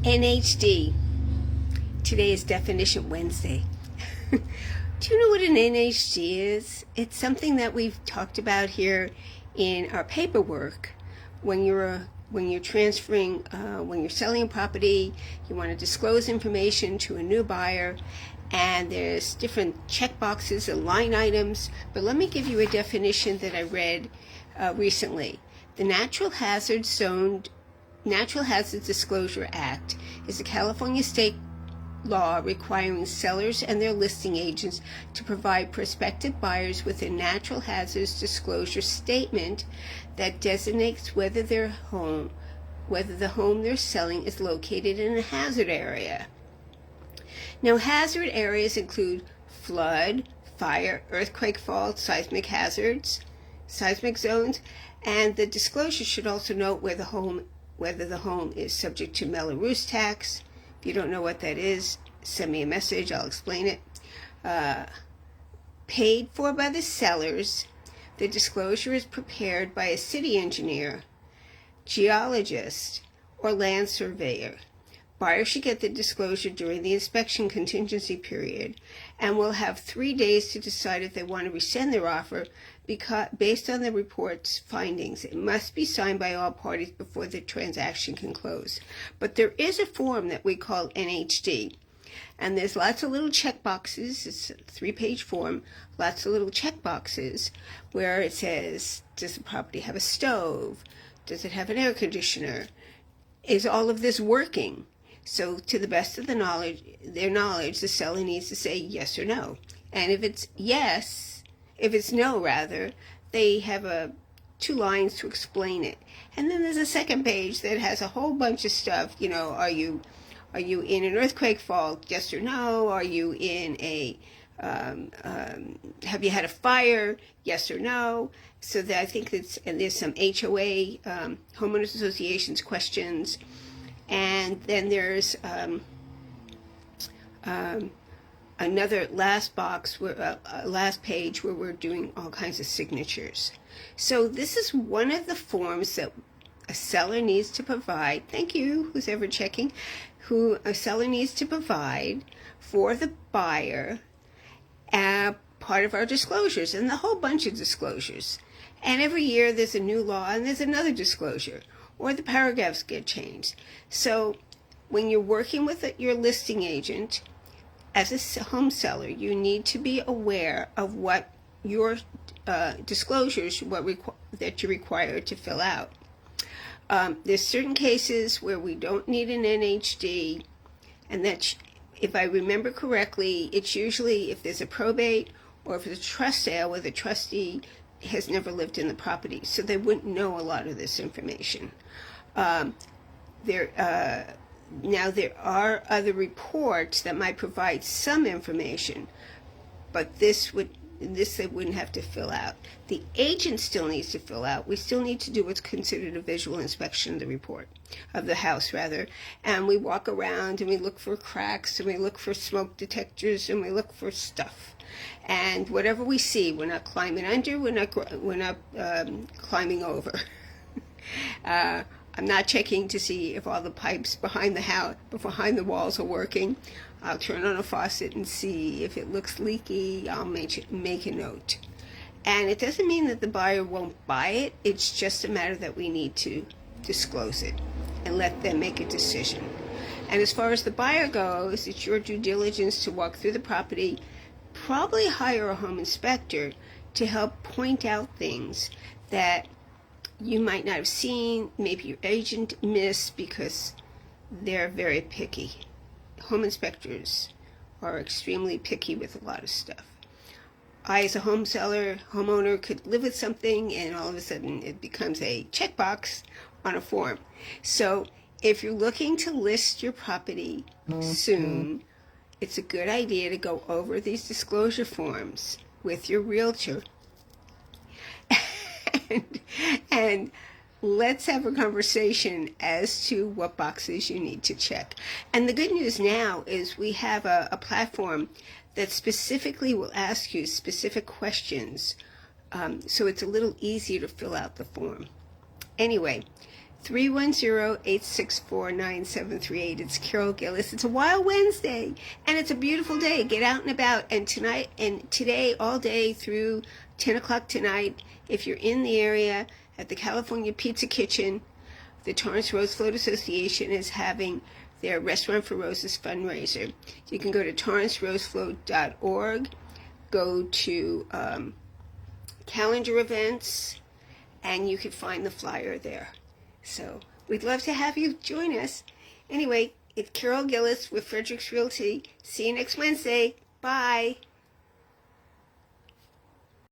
NHD. Today is Definition Wednesday. Do you know what an NHD is? It's something that we've talked about here in our paperwork. When you're transferring, when you're selling a property, you want to disclose information to a new buyer, and there's different check boxes and line items. But let me give you a definition that I read recently. The Natural Hazards Disclosure Act is a California state law requiring sellers and their listing agents to provide prospective buyers with a natural hazards disclosure statement that designates whether the home they're selling is located in a hazard area. Now, hazard areas include flood, fire, earthquake fault, seismic hazards, seismic zones, and the disclosure should also note whether the home is subject to Mello-Roos tax. If you don't know what that is, send me a message, I'll explain it. Paid for by the sellers. The disclosure is prepared by a city engineer, geologist, or land surveyor. Buyers should get the disclosure during the inspection contingency period and will have 3 days to decide if they want to rescind their offer based on the report's findings. It must be signed by all parties before the transaction can close. But there is a form that we call NHD, and there's lots of little check boxes. It's a 3-page form, lots of little check boxes where it says, does the property have a stove? Does it have an air conditioner? Is all of this working? So to the best of their knowledge, the seller needs to say yes or no. And if it's no, they have 2 lines to explain it. And then there's a second page that has a whole bunch of stuff. You know, are you in an earthquake fault? Yes or no? Are you in have you had a fire? Yes or no? So that I think there's some HOA, homeowners associations questions. And then there's another last page where we're doing all kinds of signatures. So this is one of the forms that a seller needs to provide. Thank you, who's ever checking. A seller needs to provide for the buyer part of our disclosures, and a whole bunch of disclosures. And every year there's a new law and there's another disclosure, or the paragraphs get changed. So when you're working with your listing agent, as a home seller, you need to be aware of what your disclosures that you're required to fill out. There's certain cases where we don't need an NHD, and that, if I remember correctly, it's usually if there's a probate or if it's a trust sale where the trustee has never lived in the property, so they wouldn't know a lot of this information. There are other reports that might provide some information, but this they wouldn't have to fill out. The agent still needs to fill out. We still need to do what's considered a visual inspection of the report, of the house rather, and we walk around and we look for cracks and we look for smoke detectors and we look for stuff. And whatever we see, we're not climbing under, we're not climbing over. I'm not checking to see if all the pipes behind the walls are working. I'll turn on a faucet and see if it looks leaky. I'll make a note. And it doesn't mean that the buyer won't buy it. It's just a matter that we need to disclose it and let them make a decision. And as far as the buyer goes, it's your due diligence to walk through the property, probably hire a home inspector to help point out things that you might not have seen, maybe your agent missed, because they're very picky. Home inspectors are extremely picky with a lot of stuff. I, as a homeowner, could live with something and all of a sudden it becomes a checkbox on a form. So if you're looking to list your property soon, it's a good idea to go over these disclosure forms with your realtor. And let's have a conversation as to what boxes you need to check. And the good news now is we have a platform that specifically will ask you specific questions, so it's a little easier to fill out the form. Anyway, 310-864-9738. It's Carol Gilles. It's a wild Wednesday, and it's a beautiful day. Get out and about. And tonight and today, all day through 10 o'clock tonight, if you're in the area at the California Pizza Kitchen, the Torrance Rose Float Association is having their Restaurant for Roses fundraiser. You can go to torrancerosefloat.org, go to calendar events, and you can find the flyer there. So we'd love to have you join us. Anyway, it's Carol Gilles with Fredericks Realty. See you next Wednesday. Bye.